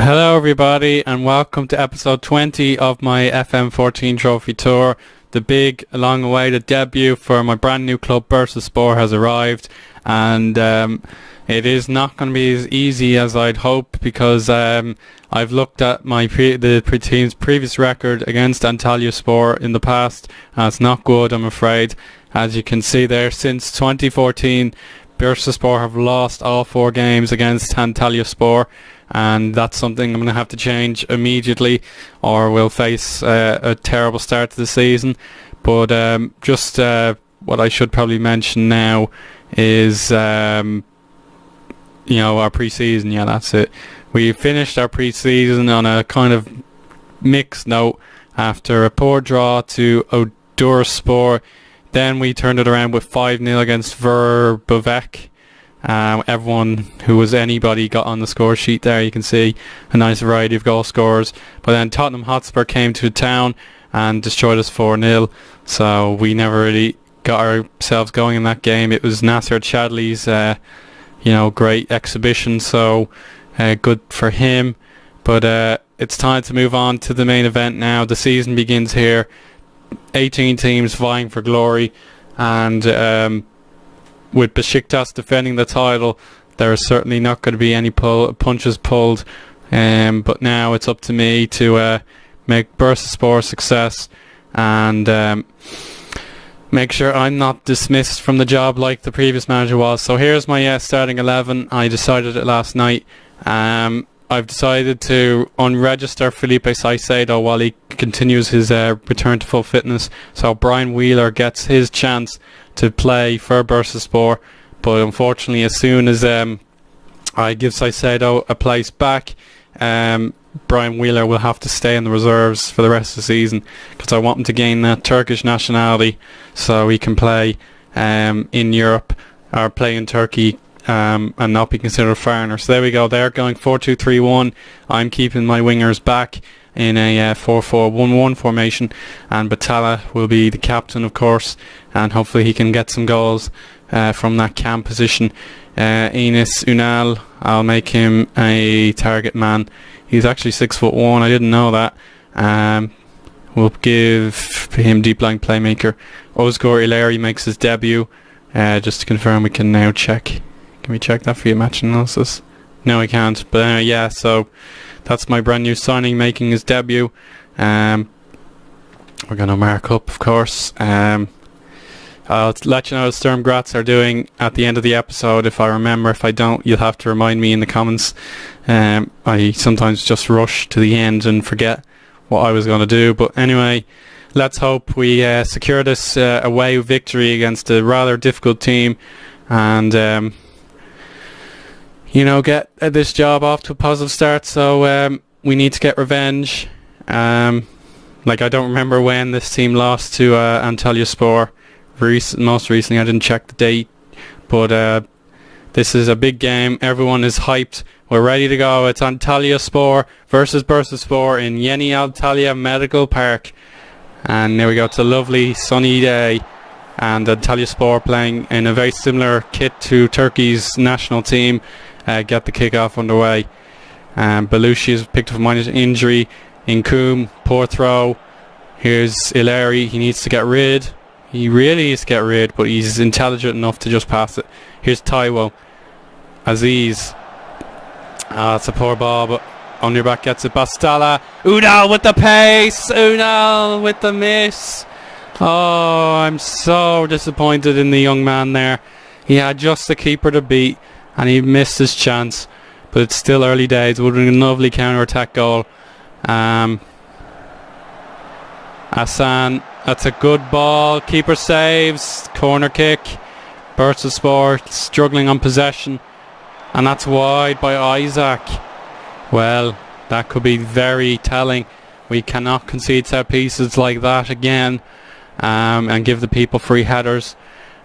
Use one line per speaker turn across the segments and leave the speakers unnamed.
Hello everybody and welcome to episode 20 of my FM14 Trophy Tour. The big long-awaited debut for my brand new club Bursaspor has arrived, and it is not going to be as easy as I'd hope, because I've looked at the team's previous record against Antalyaspor in the past, and it's not good, I'm afraid. As you can see there, since 2014 Bursaspor have lost all 4 games against Antalyaspor, and that's something I'm going to have to change immediately, or we'll face a terrible start to the season. But just what I should probably mention now is our pre-season. Yeah, that's it. We finished our pre-season on a kind of mixed note after a poor draw to Bursaspor. Then we turned it around with 5-0 against Bursaspor. Everyone who was anybody got on the score sheet there. You can see a nice variety of goal scorers. But then Tottenham Hotspur came to town and destroyed us 4-0. So we never really got ourselves going in that game. It was Nasser Chadli's great exhibition. So good for him. But it's time to move on to the main event now. The season begins here. 18 teams vying for glory, and with Besiktas defending the title, there is certainly not going to be any punches pulled, but now it's up to me to make Bursaspor a success and make sure I'm not dismissed from the job like the previous manager was. So here's my starting 11. I decided it last night. I've decided to unregister Felipe Caicedo while he continues his return to full fitness. So Brian Wheeler gets his chance to play for Bursaspor. But unfortunately, as soon as I give Caicedo a place back, Brian Wheeler will have to stay in the reserves for the rest of the season, because I want him to gain that Turkish nationality so he can play in Europe or play in Turkey. And not be considered a foreigner. So there we go. They're going 4-2-3-1. I'm keeping my wingers back in a 4-4-1-1 formation, and Batala will be the captain, of course, and hopefully he can get some goals from that cam position. Enes Unal, I'll make him a target man. He's actually 6'1". I didn't know that. We'll give him deep line playmaker. Ozgur Ileri makes his debut. Just to confirm, we can now check. Can we check that for your match analysis? No, we can't. But yeah, so that's my brand new signing making his debut. We're going to mark up, of course. I'll let you know how Sturm Graz are doing at the end of the episode if I remember. If I don't, you'll have to remind me in the comments. I sometimes just rush to the end and forget what I was going to do. But anyway, let's hope we secure this away victory against a rather difficult team, and get this job off to a positive start. So we need to get revenge. I don't remember when this team lost to Antalyaspor. Most recently, I didn't check the date, but this is a big game. Everyone is hyped. We're ready to go. It's Antalyaspor versus Bursaspor in Yeni Antalya Medical Park, and there we go. It's a lovely sunny day, and Antalyaspor playing in a very similar kit to Turkey's national team. Get the kick-off underway. Belushi has picked up a minor injury. Inkum, poor throw. Here's Ileri. He needs to get rid. He really needs to get rid, but he's intelligent enough to just pass it. Here's Taiwo. Aziz. It's a poor ball, but on your back gets it. Bastala. Unal with the pace. Unal with the miss. Oh, I'm so disappointed in the young man there. He had just the keeper to beat, and he missed his chance, but it's still early days. It would have been a lovely counter-attack goal. Hassan, that's a good ball. Keeper saves. Corner kick. Bursaspor struggling on possession, and that's wide by Isaac. Well, that could be very telling. We cannot concede set pieces like that again, and give the people free headers.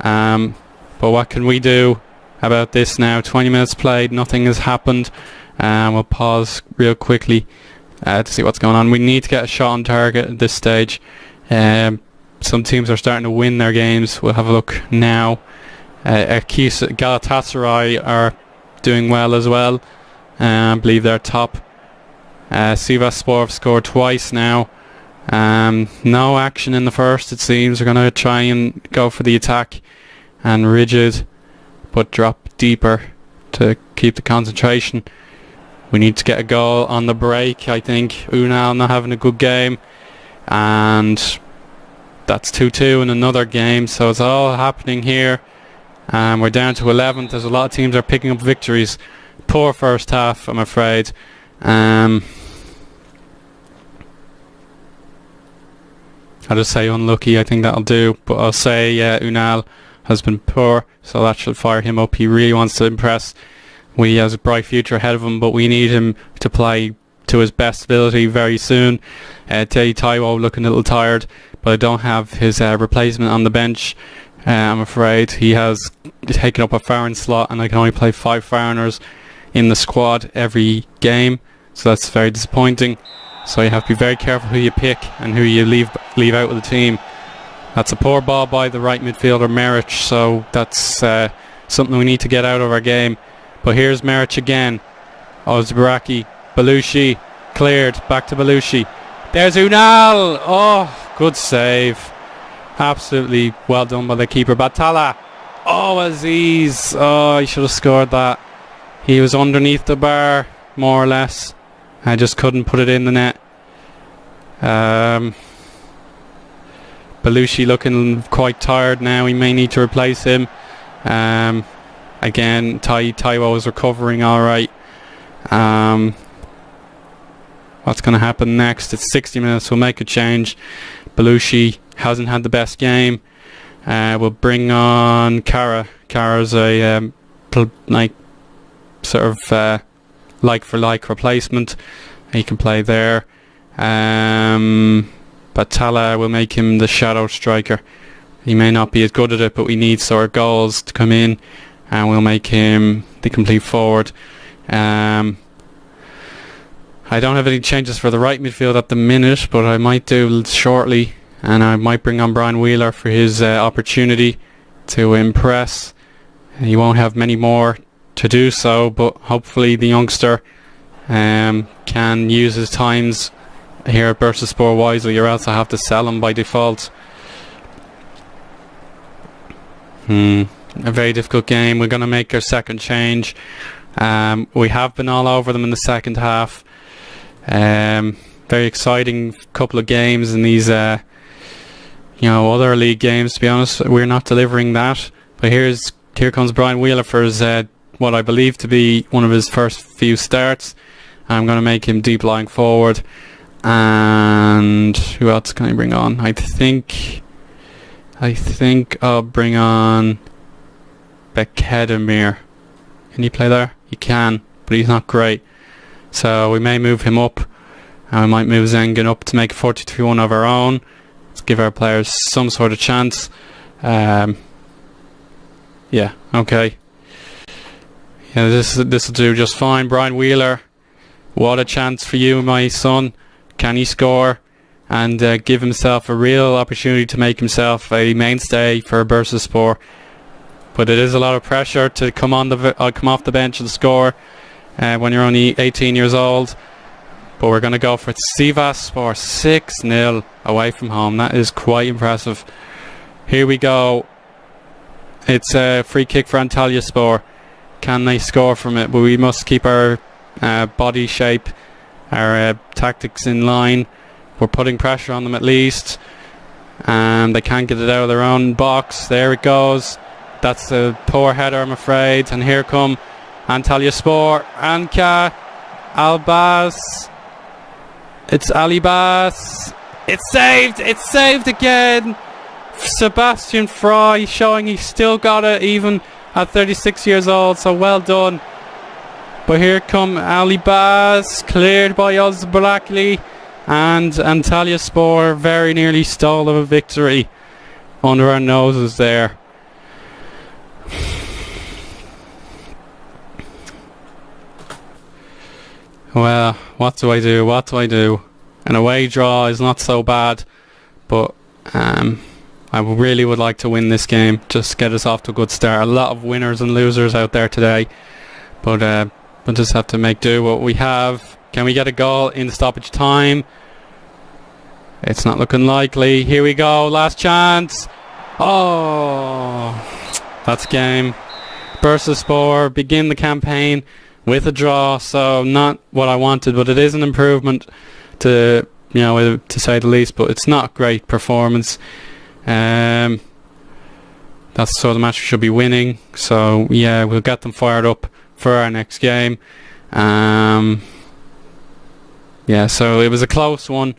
But what can we do about this now? 20 minutes played, nothing has happened. We'll pause real quickly to see what's going on. We need to get a shot on target at this stage. Some teams are starting to win their games. We'll have a look now. Galatasaray are doing well as well. I believe they're top Bursaspor have scored twice now. No action in the first, it seems. They're going to try and go for the attack and rigid, but drop deeper to keep the concentration. We need to get a goal on the break, I think. Unal not having a good game, and that's 2-2 in another game, so it's all happening here. We're down to 11th. There's a lot of teams that are picking up victories. Poor first half, I'm afraid. I'll just say unlucky, I think that'll do, but I'll say Unal has been poor, so that should fire him up. He really wants to impress. He has a bright future ahead of him, but we need him to play to his best ability very soon. Taiwo looking a little tired, but I don't have his replacement on the bench. I'm afraid he has taken up a foreign slot, and I can only play 5 foreigners in the squad every game, so that's very disappointing. So you have to be very careful who you pick and who you leave out of the team. That's a poor ball by the right midfielder Merich, so that's something we need to get out of our game. But here's Merich again. Ozbaraki, Belushi, cleared, back to Belushi. There's Unal! Oh, good save. Absolutely well done by the keeper. Batala! Oh, Aziz! Oh, he should have scored that. He was underneath the bar, more or less. I just couldn't put it in the net. Belushi looking quite tired now. We may need to replace him. Again, Taiwo is recovering alright. What's going to happen next? It's 60 minutes. We'll make a change. Belushi hasn't had the best game. We'll bring on Kara. Kara's a like for like replacement. He can play there. Batala will make him the shadow striker. He may not be as good at it, but we need sort of goals to come in, and we'll make him the complete forward. I don't have any changes for the right midfield at the minute, but I might do shortly, and I might bring on Brian Wheeler for his opportunity to impress. He won't have many more to do so, but hopefully the youngster can use his times here at Bursaspor wisely, or else I have to sell him by default. A very difficult game. We're going to make our second change. We have been all over them in the second half. Very exciting couple of games in these other league games, to be honest. We're not delivering that, but here comes Brian Wheeler for his what I believe to be one of his first few starts. I'm going to make him deep lying forward. And who else can I bring on? I think I'll bring on Bekedemir. Can he play there? He can, but he's not great. So we may move him up, and we might move Zengen up to make 4-2-1 of our own. Let's give our players some sort of chance. Yeah, okay. Yeah, this will do just fine. Brian Wheeler, what a chance for you, my son. Can he score and give himself a real opportunity to make himself a mainstay for Bursaspor? But it is a lot of pressure to come off the bench and score when you're only 18 years old. But we're going to go for Bursaspor 6-0 away from home. That is quite impressive. Here we go. It's a free kick for Antalyaspor. Can they score from it? But we must keep our body shape, our tactics in line. We're putting pressure on them at least, and they can't get it out of their own box. There it goes. That's a poor header, I'm afraid. And here come Antalyaspor. Anka Albaz. It's Alibas. It's saved. It's saved again. Sebastian Fry showing he's still got it even at 36 years old. So well done. But here come Alibas, cleared by Ozbaraki, and Antalyaspor very nearly stole a victory under our noses there. Well, what do I do? What do I do? An away draw is not so bad, but I really would like to win this game, just to get us off to a good start. A lot of winners and losers out there today, but We'll just have to make do what we have. Can we get a goal in the stoppage time? It's not looking likely. Here we go. Last chance. Oh, that's game. Bursaspor begin the campaign with a draw. So not what I wanted, but it is an improvement to say the least. But it's not a great performance. That's the sort of match we should be winning. So yeah, we'll get them fired up for our next game. Yeah, so it was a close one,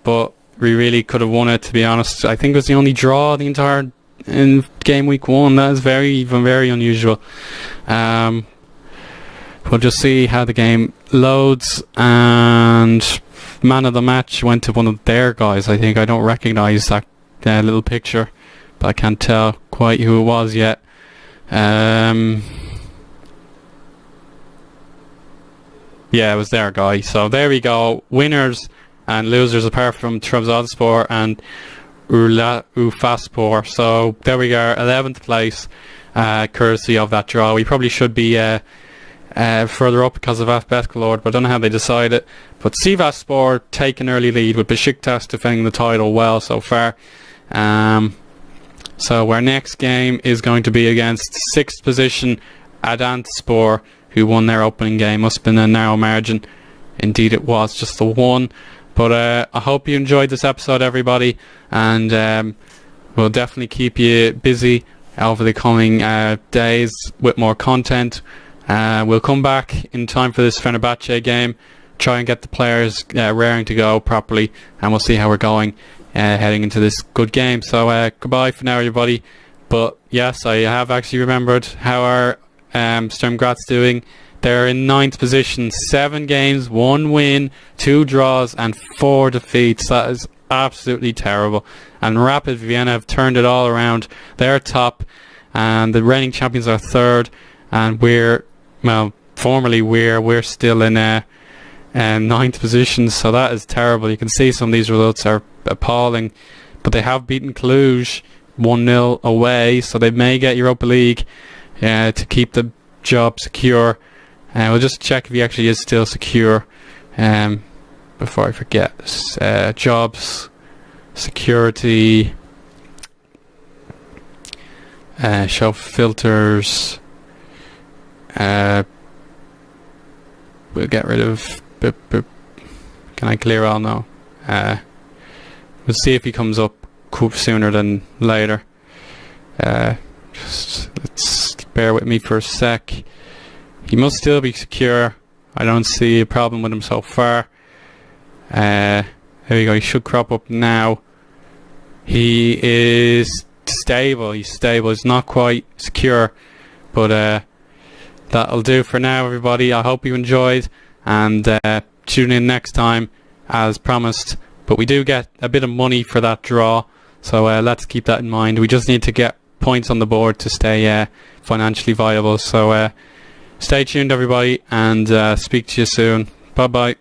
but we really could have won it, to be honest. I think it was the only draw the entire in game week 1. That is very unusual. We'll just see how the game loads. And man of the match went to one of their guys. I think I don't recognise that little picture, but I can't tell quite who it was yet. Yeah, it was their guy. So there we go. Winners and losers apart from Trabzonspor and Urfaspor. So there we are, 11th place, courtesy of that draw. We probably should be further up because of Afbetkalord, but I don't know how they decide it. But Sivasspor take an early lead with Besiktas defending the title well so far. So our next game is going to be against 6th position Antalyaspor, who won their opening game. Must have been a narrow margin. Indeed it was, just the one. But I hope you enjoyed this episode, everybody, and we'll definitely keep you busy over the coming days with more content. We'll come back in time for this Fenerbahce game, try and get the players raring to go properly, and we'll see how we're going heading into this good game. So goodbye for now, everybody. But yes, I have actually remembered how our Sturm Graz doing. They're in 9th position, 7 games, 1 win, 2 draws and 4 defeats. That is absolutely terrible. And Rapid Vienna have turned it all around. They're top, and the reigning champions are 3rd, and we're still in 9th position. So that is terrible. You can see some of these results are appalling, but they have beaten Cluj 1-0 away, so they may get Europa League to keep the job secure. We'll just check if he actually is still secure before I forget. Jobs, security, show filters. We'll get rid of can I clear all now? We'll see if he comes up sooner than later. Just let's bear with me for a sec. He must still be secure. I don't see a problem with him so far. There we go. He should crop up now. He is stable. He's stable. He's not quite secure, but that'll do for now, everybody. I hope you enjoyed, and tune in next time as promised. But we do get a bit of money for that draw, so let's keep that in mind. We just need to get points on the board to stay financially viable. So stay tuned, everybody, and speak to you soon. Bye bye.